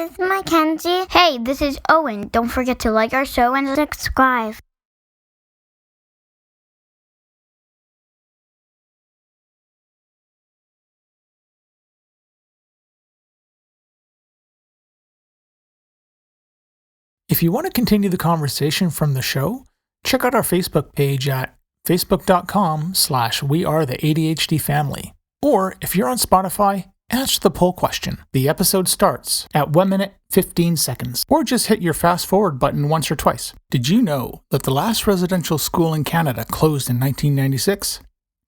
this is Mackenzie. Hey, this is Owen. Don't forget to like our show and subscribe. If you want to continue the conversation from the show, check out our Facebook page at facebook.com/wearetheADHD Or if you're on Spotify, answer the poll question. The episode starts at 1 minute 15 seconds, or just hit your fast forward button once or twice. Did you know that the last residential school in Canada closed in 1996?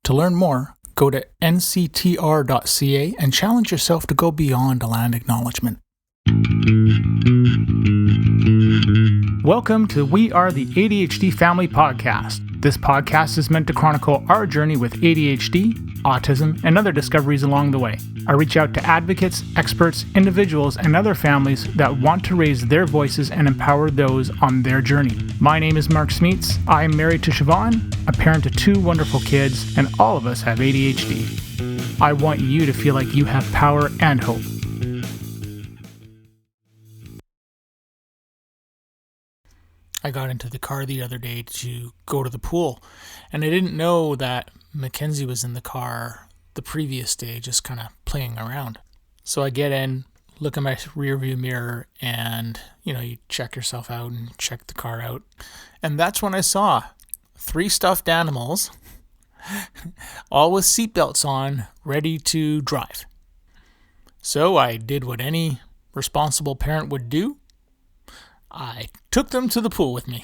To learn more, go to nctr.ca and challenge yourself to go beyond a land acknowledgement. Welcome to We Are the ADHD Family Podcast. This podcast is meant to chronicle our journey with ADHD, autism, and other discoveries along the way. I reach out to advocates, experts, individuals, and other families that want to raise their voices and empower those on their journey. My name is Mark Smeets. I am married to Siobhan, a parent to 2 wonderful kids, and all of us have ADHD. I want you to feel like you have power and hope. I got into the car the other day to go to the pool, and I didn't know that Mackenzie was in the car the previous day, just kind of playing around. So I get in, look in my rear view mirror, and, you check yourself out and check the car out. And that's when I saw 3 stuffed animals, all with seatbelts on, ready to drive. So I did what any responsible parent would do. I took them to the pool with me.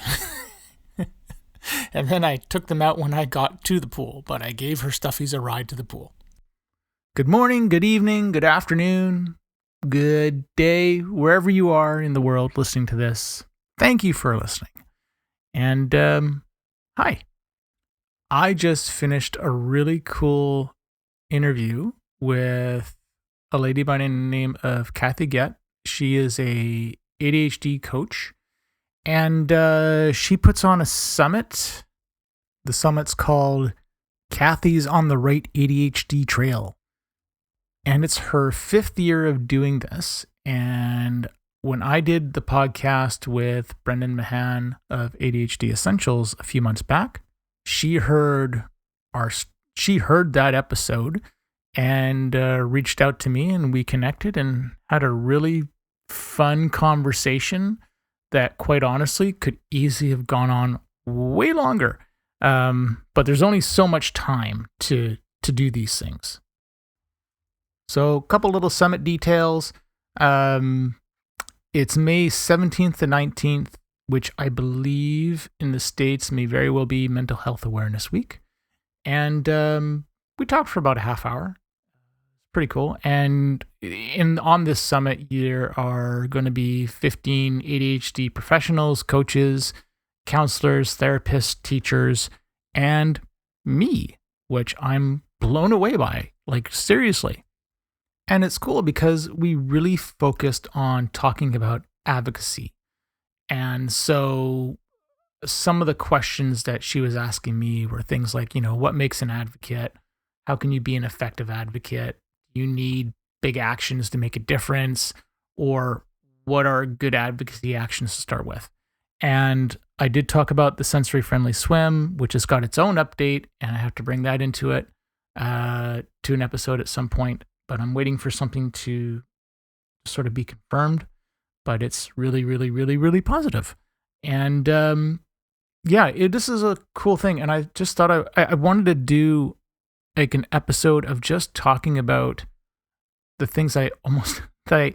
And then I took them out when I got to the pool, but I gave her stuffies a ride to the pool. Good morning, good evening, good afternoon, good day, wherever you are in the world listening to this. Thank you for listening. And hi. I just finished a really cool interview with a lady by the name of Cathy Goett. She is a ADHD coach, and she puts on a summit. The summit's called Cathy's on the Right ADHD Trail, and it's her 5th year of doing this. And when I did the podcast with Brendan Mahan of ADHD Essentials a few months back, she heard that episode and reached out to me, and we connected and had a really fun conversation that, quite honestly, could easily have gone on way longer. But there's only so much time to do these things. So a couple little summit details. It's May 17th to 19th, which I believe in the States may very well be Mental Health Awareness Week. And we talked for about a half hour. Pretty cool. And on this summit, there are going to be 15 ADHD professionals, coaches, counselors, therapists, teachers, and me, which I'm blown away by, like seriously. And it's cool because we really focused on talking about advocacy. And so some of the questions that she was asking me were things like, what makes an advocate? How can you be an effective advocate? You need big actions to make a difference, or what are good advocacy actions to start with? And I did talk about the sensory friendly swim, which has got its own update, and I have to bring that into it to an episode at some point, but I'm waiting for something to sort of be confirmed, but it's really, really, really, really positive. And this is a cool thing. And I just thought I wanted to do like an episode of just talking about the things that I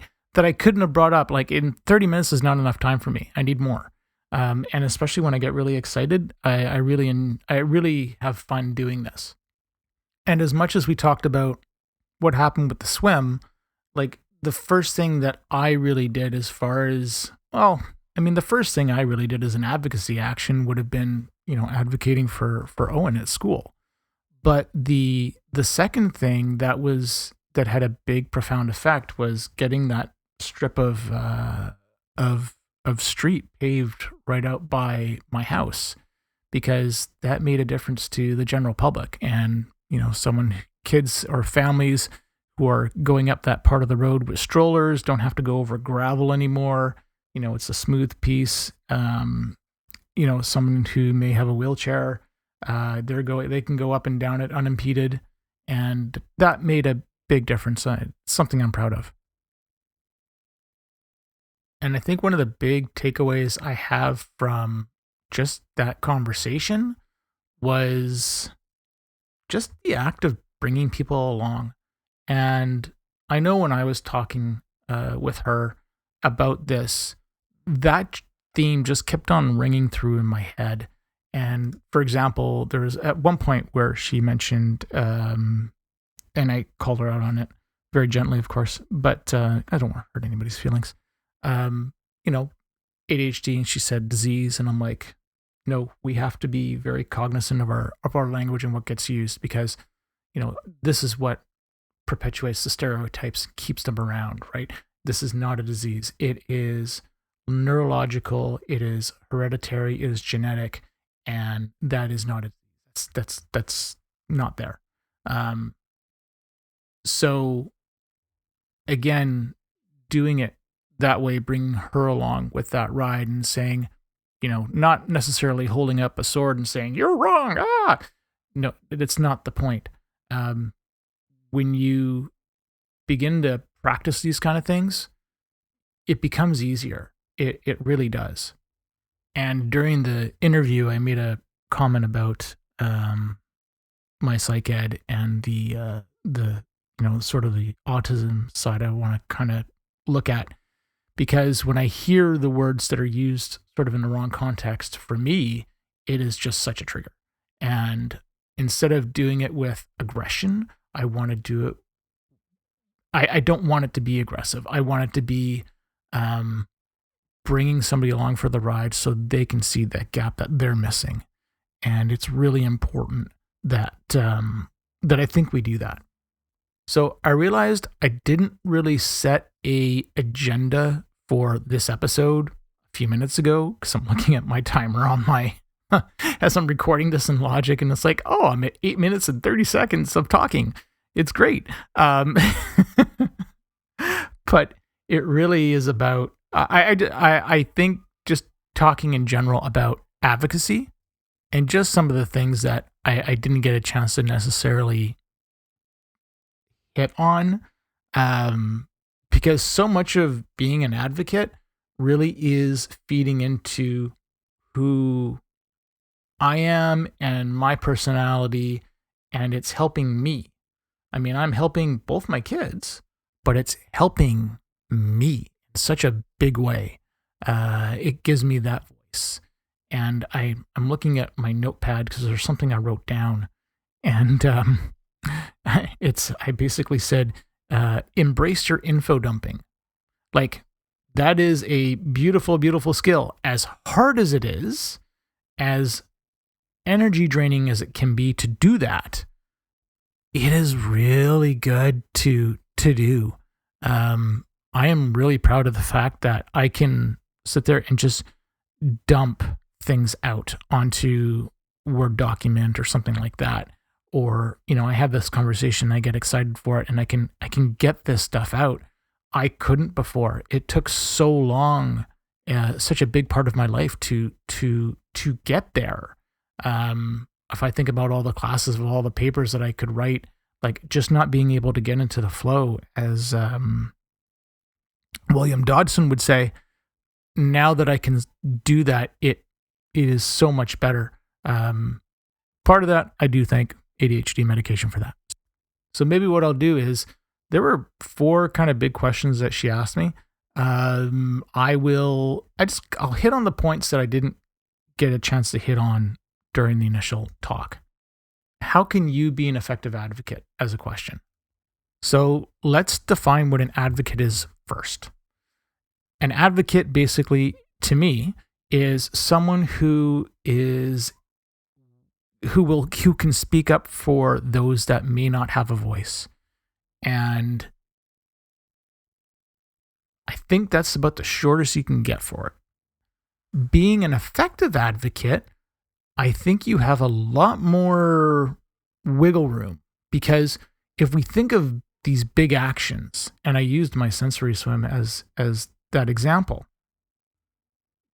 couldn't have brought up. Like, in 30 minutes is not enough time for me. I need more. And especially when I get really excited, I really have fun doing this. And as much as we talked about what happened with the swim, like the first thing that I really did the first thing I really did as an advocacy action would have been, advocating for Owen at school. But the second thing that had a big, profound effect was getting that strip of street paved right out by my house, because that made a difference to the general public. And kids or families who are going up that part of the road with strollers don't have to go over gravel anymore. It's a smooth piece. Someone who may have a wheelchair, they can go up and down it unimpeded. And that made a big difference. It's something I'm proud of. And I think one of the big takeaways I have from just that conversation was just the act of bringing people along. And I know when I was talking with her about this, that theme just kept on ringing through in my head. And for example, there was at one point where she mentioned, and I called her out on it very gently, of course, but I don't want to hurt anybody's feelings. ADHD, and she said disease, and I'm like, no, we have to be very cognizant of our language and what gets used, because this is what perpetuates the stereotypes, keeps them around, right? This is not a disease. It is neurological, it is hereditary, it is genetic, and that is not that's not there. So again, doing it that way, bringing her along with that ride and saying, not necessarily holding up a sword and saying, you're wrong. No, it's not the point. When you begin to practice these kind of things, it becomes easier. It really does. And during the interview, I made a comment about my psych ed and the sort of the autism side I want to kind of look at, because when I hear the words that are used sort of in the wrong context, for me, it is just such a trigger. And instead of doing it with aggression, I want to do it. I don't want it to be aggressive. I want it to be bringing somebody along for the ride so they can see that gap that they're missing. And it's really important that I think we do that. So I realized I didn't really set a agenda for this episode a few minutes ago, because I'm looking at my timer on my as I'm recording this in Logic, and it's like, oh, I'm at 8 minutes and 30 seconds of talking. It's great. But it really is about, I think, just talking in general about advocacy and just some of the things that I didn't get a chance to necessarily hit on, because so much of being an advocate really is feeding into who I am and my personality, and it's helping me. I mean, I'm helping both my kids, but it's helping me in such a big way. It gives me that voice. And I'm looking at my notepad because there's something I wrote down, and I basically said, embrace your info dumping. Like, that is a beautiful, beautiful skill. As hard as it is, as energy draining as it can be to do that, it is really good to do. I am really proud of the fact that I can sit there and just dump things out onto Word document or something like that. Or, I have this conversation, I get excited for it, and I can get this stuff out. I couldn't before. It took so long, such a big part of my life to get there. If I think about all the classes, of all the papers that I could write, like just not being able to get into the flow, as William Dodson would say, now that I can do that, it is so much better. Part of that, I do thank ADHD medication for that. So maybe what I'll do is, there were 4 kind of big questions that she asked me. I'll hit on the points that I didn't get a chance to hit on during the initial talk. How can you be an effective advocate, as a question? So let's define what an advocate is first. An advocate, basically, to me, is someone who can speak up for those that may not have a voice. And I think that's about the shortest you can get for it. Being an effective advocate, I think you have a lot more wiggle room, because if we think of these big actions. And I used my sensory swim as that example.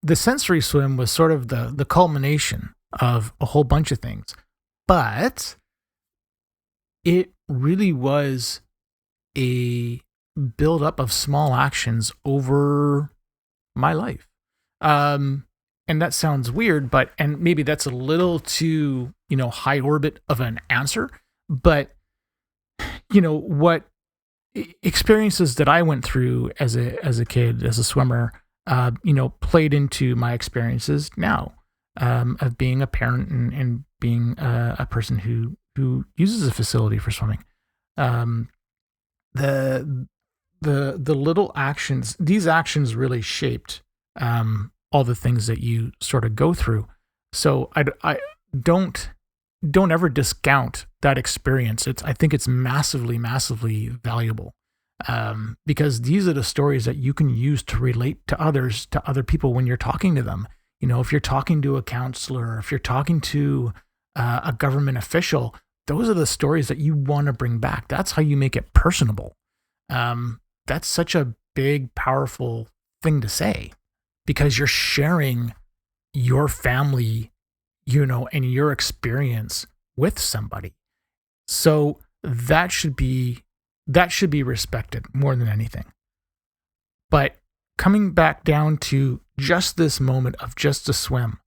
The sensory swim was sort of the culmination of a whole bunch of things, but it really was a build-up of small actions over my life. And that sounds weird, and maybe that's a little too, high orbit of an answer, but what experiences that I went through as a kid, as a swimmer, played into my experiences now, of being a parent and being a person who uses a facility for swimming. The little actions, these actions really shaped all the things that you sort of go through. So I don't ever discount that experience. I think it's massively, massively valuable, because these are the stories that you can use to relate to other people when you're talking to them. If you're talking to a counselor, if you're talking to a government official, those are the stories that you want to bring back. That's how you make it personable. That's such a big, powerful thing to say, because you're sharing your family, and your experience with somebody. So that should be respected more than anything. But coming back down to just this moment of just a swim,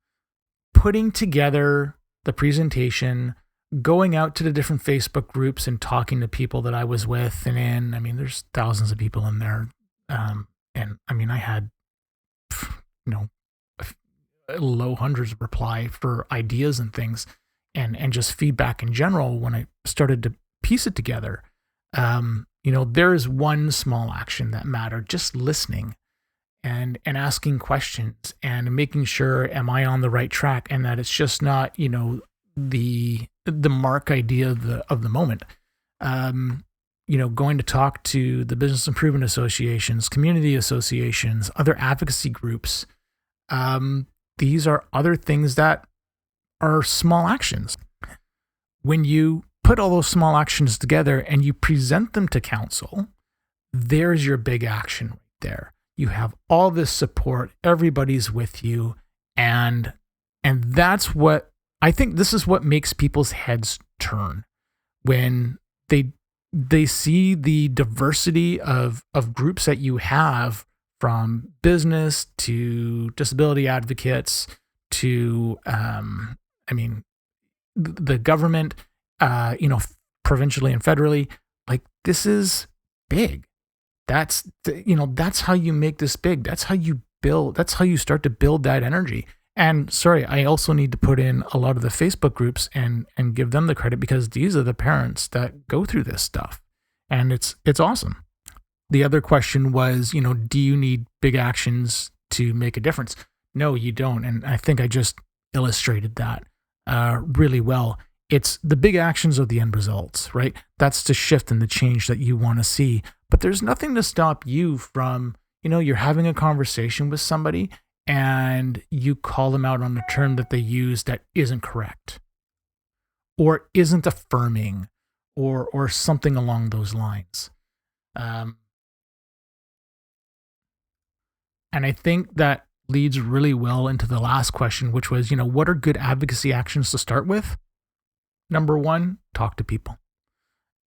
putting together the presentation, going out to the different Facebook groups and talking to people that I was with and in, there's thousands of people in there. And I had, low hundreds of reply for ideas and things, and just feedback in general when I started to piece it together. There is one small action that mattered: just listening and asking questions and making sure, am I on the right track, and that it's just not, the mark idea of the moment. Going to talk to the business improvement associations, community associations, other advocacy groups. These are other things that are small actions. When you put all those small actions together and you present them to council, there's your big action right there. You have all this support, everybody's with you, and that's what I think. This is what makes people's heads turn when they see the diversity of groups that you have, from business to disability advocates to, the government, provincially and federally. Like, this is big. That's how you make this big. That's how you build. That's how you start to build that energy. And sorry, I also need to put in a lot of the Facebook groups and give them the credit, because these are the parents that go through this stuff, and it's awesome. The other question was, do you need big actions to make a difference? No, you don't. And I think I just illustrated that really well. It's the big actions are the end results, right? That's the shift and the change that you want to see. But there's nothing to stop you from, you're having a conversation with somebody and you call them out on a term that they use that isn't correct or isn't affirming or something along those lines. And I think that leads really well into the last question, which was, what are good advocacy actions to start with? Number one, talk to people.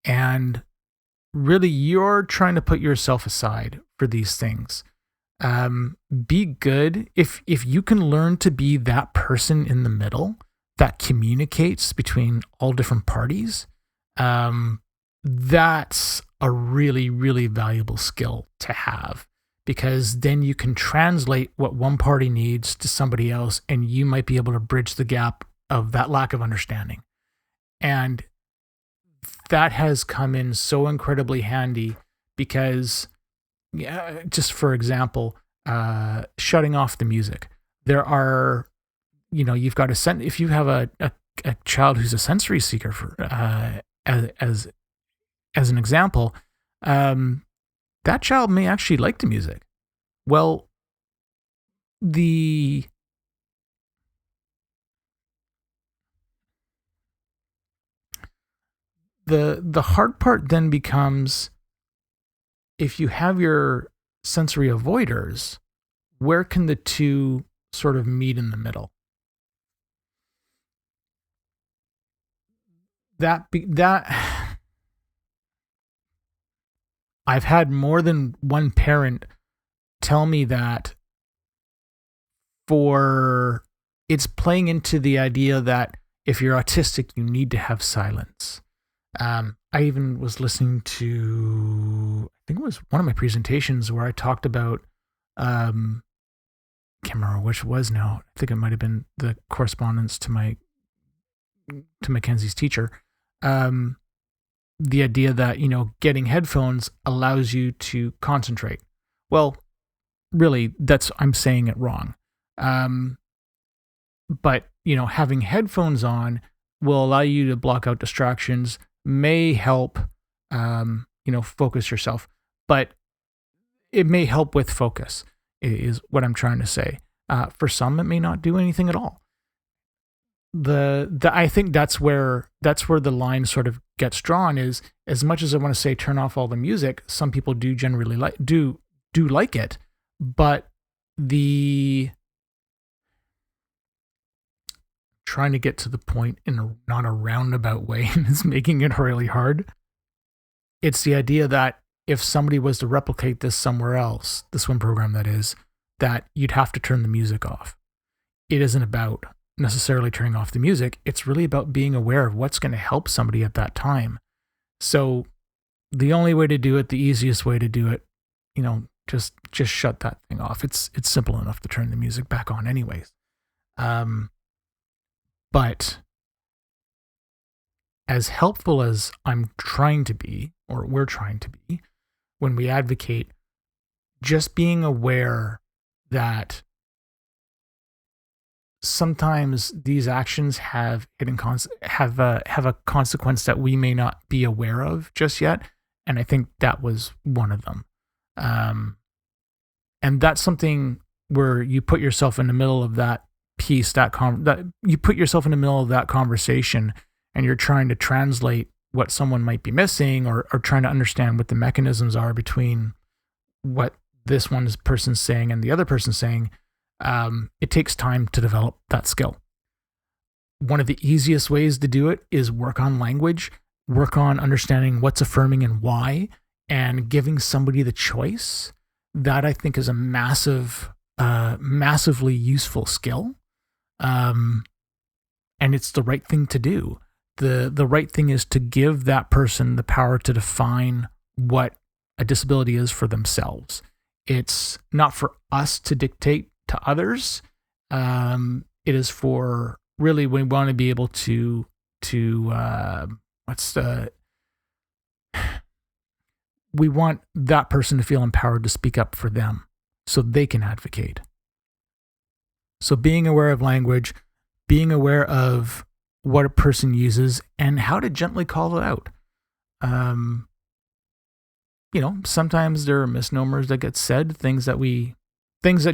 And really, you're trying to put yourself aside for these things. Be good. If you can learn to be that person in the middle that communicates between all different parties, that's a really, really valuable skill to have. Because then you can translate what one party needs to somebody else, and you might be able to bridge the gap of that lack of understanding. And that has come in so incredibly handy because, just for example, shutting off the music. There are, you've got if you have a child who's a sensory seeker, for as an example, that child may actually like the music. Well, the The hard part then becomes, if you have your sensory avoiders, where can the two sort of meet in the middle? That I've had more than one parent tell me that it's playing into the idea that if you're autistic, you need to have silence. I even was listening to, I think it was one of my presentations where I talked about, can't remember which it was now. I think it might have been the correspondence to Mackenzie's teacher. The idea that, getting headphones allows you to concentrate. Well, really, I'm saying it wrong. But, having headphones on will allow you to block out distractions, may help, focus yourself, but it may help with focus is what I'm trying to say. For some, it may not do anything at all. I think that's where the line sort of gets drawn, is as much as I want to say turn off all the music, some people do generally like it, but trying to get to the point in not a roundabout way and it's making it really hard. It's the idea that if somebody was to replicate this somewhere else, the swim program that is, that you'd have to turn the music off. It isn't about necessarily turning off the music. It's really about being aware of what's going to help somebody at that time. So the only way to do it, the easiest way to do it, just shut that thing off. It's simple enough to turn the music back on anyways. But as helpful as I'm trying to be, or we're trying to be, when we advocate, just being aware that sometimes these actions have a consequence that we may not be aware of just yet, and I think that was one of them. And that's something where you put yourself in the middle of that piece, that you put yourself in the middle of that conversation, and you're trying to translate what someone might be missing, or trying to understand what the mechanisms are between what this one person's saying and the other person's saying. It takes time to develop that skill. One of the easiest ways to do it is work on language, work on understanding what's affirming and why, and giving somebody the choice. That I think is a massively useful skill. And it's the right thing to do. The right thing is to give that person the power to define what a disability is for themselves. It's not for us to dictate to others. It is for, really, we want to be able to we want that person to feel empowered to speak up for them so they can advocate. So being aware of language, being aware of what a person uses and how to gently call it out. Sometimes there are misnomers that get said, things that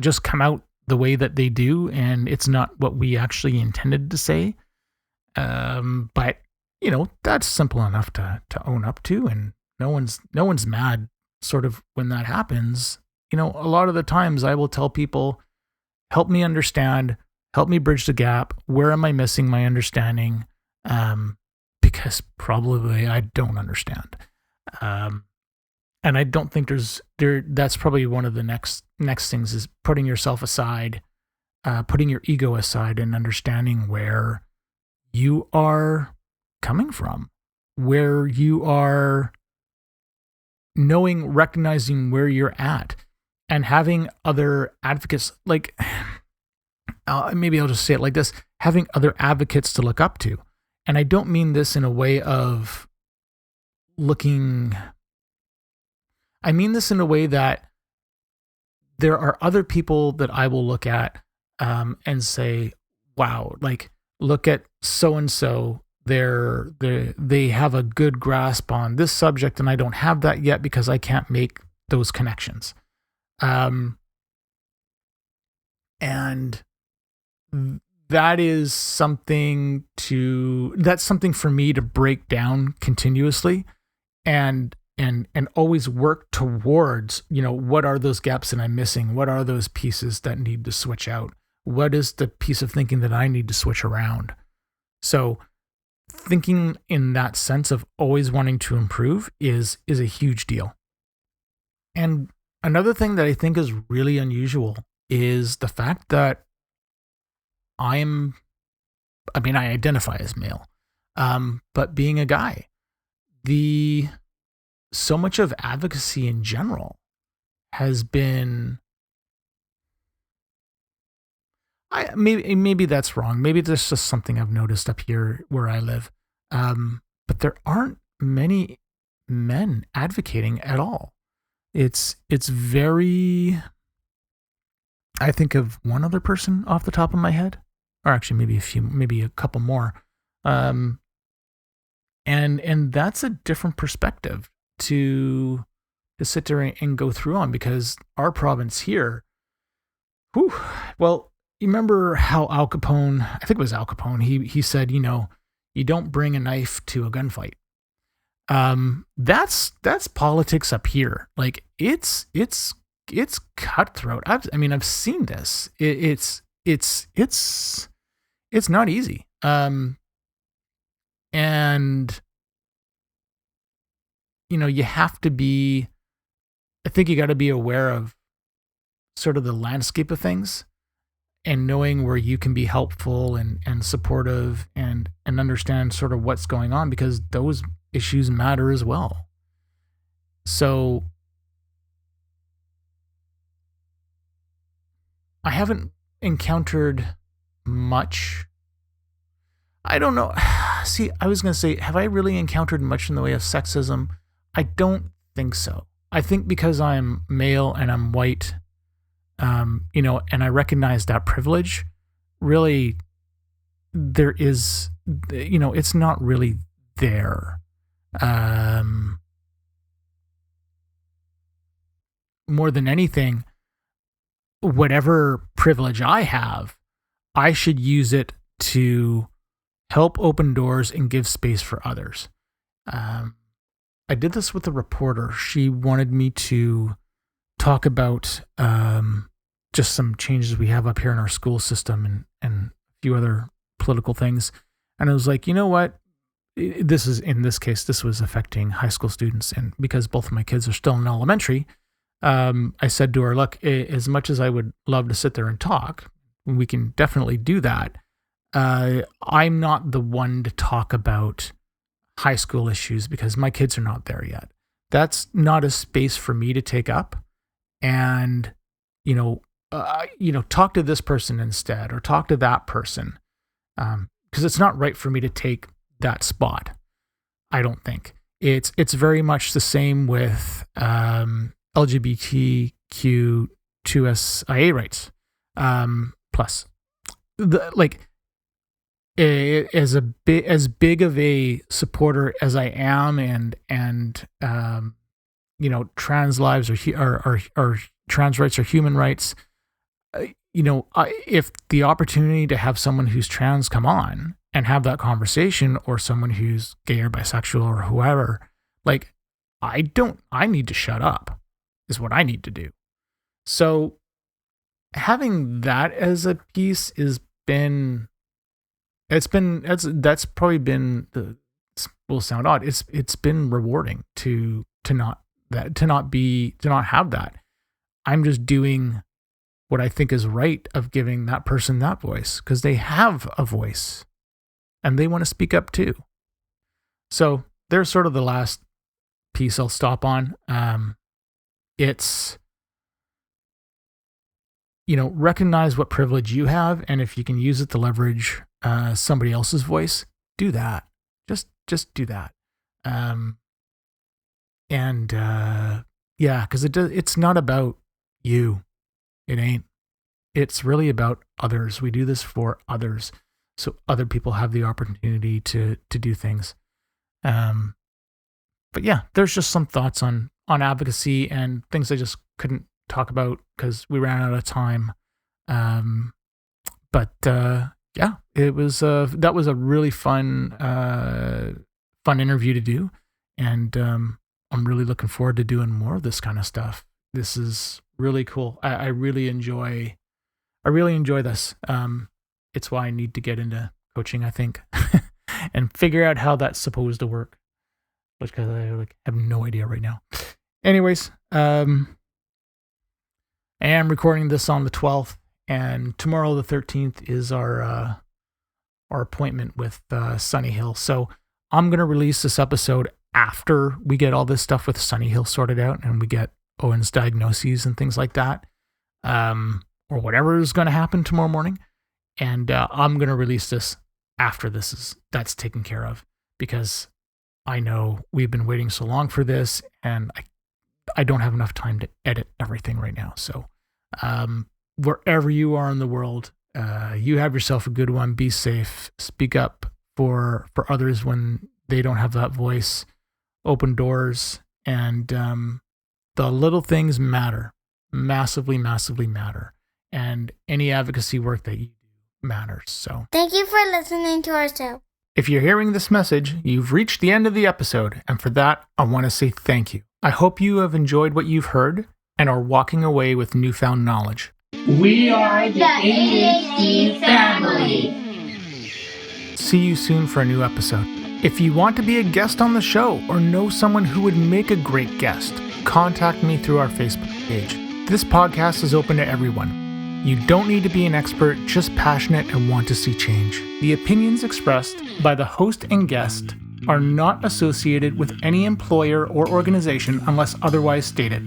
just come out the way that they do, and it's not what we actually intended to say. But that's simple enough to own up to, and no one's mad sort of when that happens. A lot of the times I will tell people, help me understand, help me bridge the gap. Where am I missing my understanding? Because probably I don't understand. And I don't think that's probably one of the next things, is putting yourself aside, putting your ego aside, and understanding where you are coming from, where you are recognizing where you're at, and having other advocates, like, maybe I'll just say it like this, having other advocates to look up to. And I don't mean this in a way of I mean this in a way that there are other people that I will look at and say, wow, like, look at so-and-so, they have a good grasp on this subject, and I don't have that yet because I can't make those connections. And that's something for me to break down continuously and always work towards, what are those gaps that I'm missing? What are those pieces that need to switch out? What is the piece of thinking that I need to switch around? So thinking in that sense of always wanting to improve is a huge deal. And another thing that I think is really unusual is the fact that I identify as male, but being a guy, so much of advocacy in general has been, maybe that's wrong. Maybe there's just something I've noticed up here where I live. But there aren't many men advocating at all. It's very, I think of one other person off the top of my head, or actually maybe a couple more. And that's a different perspective to sit there and go through on, because our province here, well, you remember how Al Capone, I think it was Al Capone, he said, you don't bring a knife to a gunfight. That's politics up here. Like it's cutthroat. I've seen this. It's not easy. And you have to be, I think you got to be aware of sort of the landscape of things and knowing where you can be helpful and supportive and understand sort of what's going on, because those issues matter as well. So I haven't encountered much. I don't know. See, I was going to say, have I really encountered much in the way of sexism? I don't think so. I think because I'm male and I'm white, and I recognize that privilege, really, there is, it's not really there. More than anything, whatever privilege I have, I should use it to help open doors and give space for others. I did this with a reporter. She wanted me to talk about just some changes we have up here in our school system and a few other political things. And I was like, you know what? In this case, this was affecting high school students. And because both of my kids are still in elementary, I said to her, look, as much as I would love to sit there and talk, we can definitely do that. I'm not the one to talk about high school issues because my kids are not there yet. That's not a space for me to take up. And, talk to this person instead, or talk to that person. Because it's not right for me to take that spot. I don't think it's very much the same with LGBTQ2SIA rights. Plus, as big of a supporter as I am, and trans lives or trans rights or human rights. If the opportunity to have someone who's trans come on and have that conversation, or someone who's gay or bisexual or whoever, I need to shut up is what I need to do. So having that as a piece that's probably been will sound odd. It's been rewarding to not have that. I'm just doing what I think is right of giving that person that voice, because they have a voice and they want to speak up too. So there's sort of the last piece I'll stop on. It's, recognize what privilege you have, and if you can use it to leverage somebody else's voice, do that. Just do that. Because it's not about you. It ain't. It's really about others. We do this for others, so other people have the opportunity to do things. But yeah, there's just some thoughts on advocacy and things I just couldn't talk about because we ran out of time. But yeah, it was that was a really fun interview to do, and I'm really looking forward to doing more of this kind of stuff. This is really cool. I really enjoy this. It's why I need to get into coaching, I think, and figure out how that's supposed to work, because I have no idea right now. Anyways, I am recording this on the 12th, and tomorrow the 13th is our appointment with Sunny Hill. So I'm going to release this episode after we get all this stuff with Sunny Hill sorted out and we get Owen's diagnoses and things like that, or whatever is going to happen tomorrow morning. And I'm going to release this after that's taken care of, because I know we've been waiting so long for this, and I don't have enough time to edit everything right now. So wherever you are in the world, you have yourself a good one. Be safe. Speak up for others when they don't have that voice. Open doors. And the little things matter. Massively, massively matter. And any advocacy work that you do matters. So thank you for listening to our show. If you're hearing this message, you've reached the end of the episode. And for that, I want to say thank you. I hope you have enjoyed what you've heard and are walking away with newfound knowledge. We are the ADHD family. See you soon for a new episode. If you want to be a guest on the show or know someone who would make a great guest, contact me through our Facebook page. This podcast is open to everyone. You don't need to be an expert, just passionate and want to see change. The opinions expressed by the host and guest are not associated with any employer or organization unless otherwise stated.